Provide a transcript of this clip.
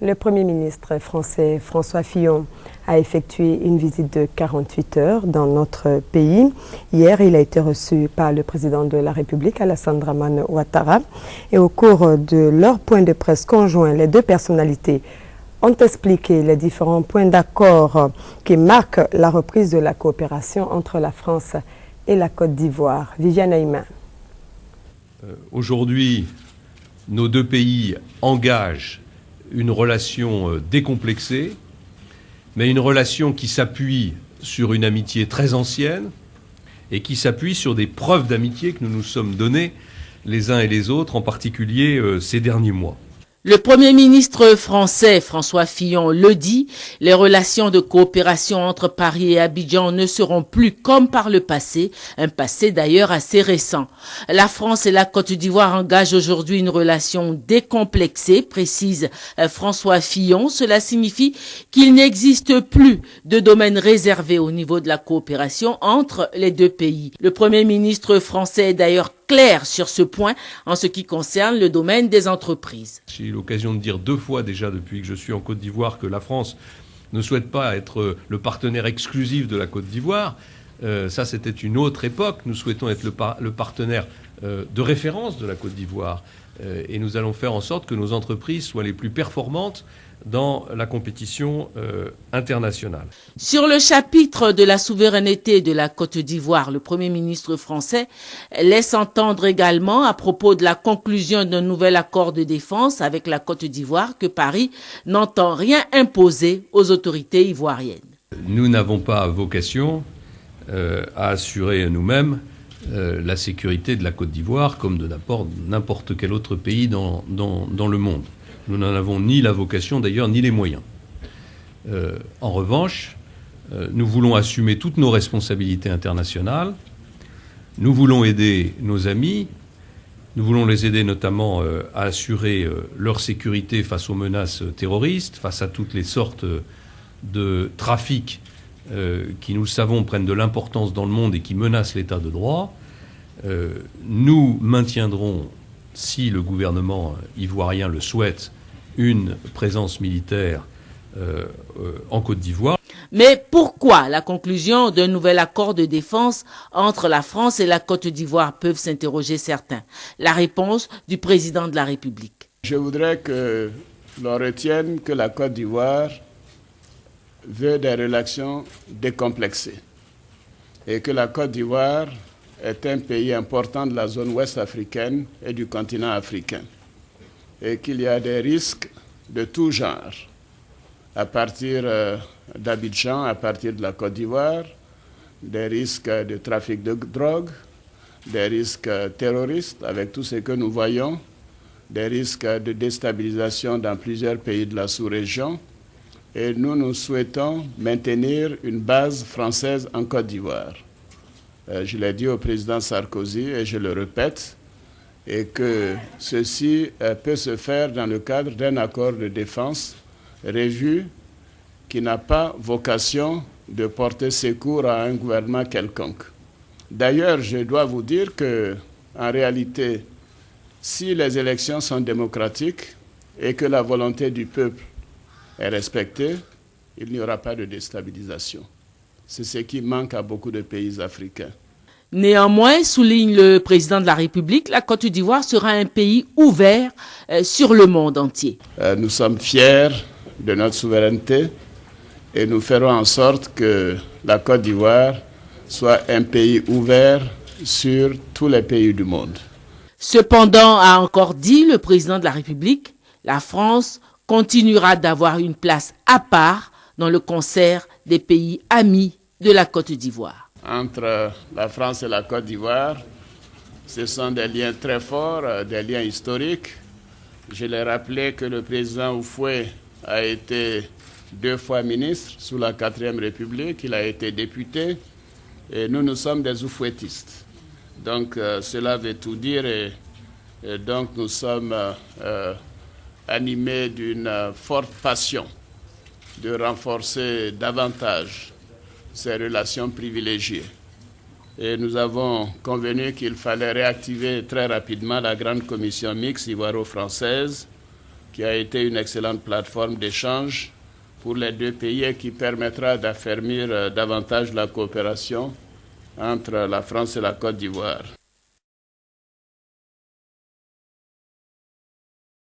Le Premier ministre français François Fillon a effectué une visite de 48 heures dans notre pays. Hier, il a été reçu par le président de la République, Alassane Dramane Ouattara. Et au cours de leur point de presse conjoint, les deux personnalités ont expliqué les différents points d'accord qui marquent la reprise de la coopération entre la France et la Côte d'Ivoire. Viviane Aïma. Aujourd'hui, nos deux pays engagent une relation décomplexée, mais une relation qui s'appuie sur une amitié très ancienne et qui s'appuie sur des preuves d'amitié que nous nous sommes données les uns et les autres, en particulier ces derniers mois. Le Premier ministre français François Fillon le dit, les relations de coopération entre Paris et Abidjan ne seront plus comme par le passé, un passé d'ailleurs assez récent. La France et la Côte d'Ivoire engagent aujourd'hui une relation décomplexée, précise François Fillon. Cela signifie qu'il n'existe plus de domaine réservé au niveau de la coopération entre les deux pays. Le Premier ministre français est d'ailleurs clair sur ce point en ce qui concerne le domaine des entreprises. J'ai eu l'occasion de dire 2 fois déjà depuis que je suis en Côte d'Ivoire que la France ne souhaite pas être le partenaire exclusif de la Côte d'Ivoire. Ça, c'était une autre époque. Nous souhaitons être le partenaire de référence de la Côte d'Ivoire. Et nous allons faire en sorte que nos entreprises soient les plus performantes dans la compétition internationale. Sur le chapitre de la souveraineté de la Côte d'Ivoire, le Premier ministre français laisse entendre également à propos de la conclusion d'un nouvel accord de défense avec la Côte d'Ivoire que Paris n'entend rien imposer aux autorités ivoiriennes. Nous n'avons pas vocation à assurer nous-mêmes la sécurité de la Côte d'Ivoire comme de n'importe quel autre pays dans le monde. Nous n'en avons ni la vocation d'ailleurs, ni les moyens. En revanche, nous voulons assumer toutes nos responsabilités internationales. Nous voulons aider nos amis. Nous voulons les aider notamment à assurer leur sécurité face aux menaces terroristes, face à toutes les sortes de trafics qui, nous le savons, prennent de l'importance dans le monde et qui menacent l'état de droit. Nous maintiendrons, si le gouvernement ivoirien le souhaite, une présence militaire en Côte d'Ivoire. Mais pourquoi la conclusion d'un nouvel accord de défense entre la France et la Côte d'Ivoire, peuvent s'interroger certains? La réponse du président de la République. Je voudrais que l'on retienne que la Côte d'Ivoire veut des relations décomplexées et que la Côte d'Ivoire est un pays important de la zone ouest africaine et du continent africain, et qu'il y a des risques de tout genre, à partir d'Abidjan, à partir de la Côte d'Ivoire, des risques de trafic de drogue, des risques terroristes avec tout ce que nous voyons, des risques de déstabilisation dans plusieurs pays de la sous-région, et nous souhaitons maintenir une base française en Côte d'Ivoire. Je l'ai dit au président Sarkozy et je le répète, et que ceci peut se faire dans le cadre d'un accord de défense revu qui n'a pas vocation de porter secours à un gouvernement quelconque. D'ailleurs, je dois vous dire qu'en réalité, si les élections sont démocratiques et que la volonté du peuple est respectée, il n'y aura pas de déstabilisation. C'est ce qui manque à beaucoup de pays africains. Néanmoins, souligne le président de la République, la Côte d'Ivoire sera un pays ouvert sur le monde entier. Nous sommes fiers de notre souveraineté et nous ferons en sorte que la Côte d'Ivoire soit un pays ouvert sur tous les pays du monde. Cependant, a encore dit le président de la République, la France continuera d'avoir une place à part dans le concert des pays amis de la Côte d'Ivoire. Entre la France et la Côte d'Ivoire, ce sont des liens très forts, des liens historiques. Je l'ai rappelé que le président Houphouët a été 2 fois ministre sous la 4e République, il a été député, et nous sommes des Houphouëtistes. Donc cela veut tout dire, et donc nous sommes animés d'une forte passion de renforcer davantage ces relations privilégiées. Et nous avons convenu qu'il fallait réactiver très rapidement la grande commission mixte ivoiro-française qui a été une excellente plateforme d'échange pour les deux pays et qui permettra d'affermir davantage la coopération entre la France et la Côte d'Ivoire.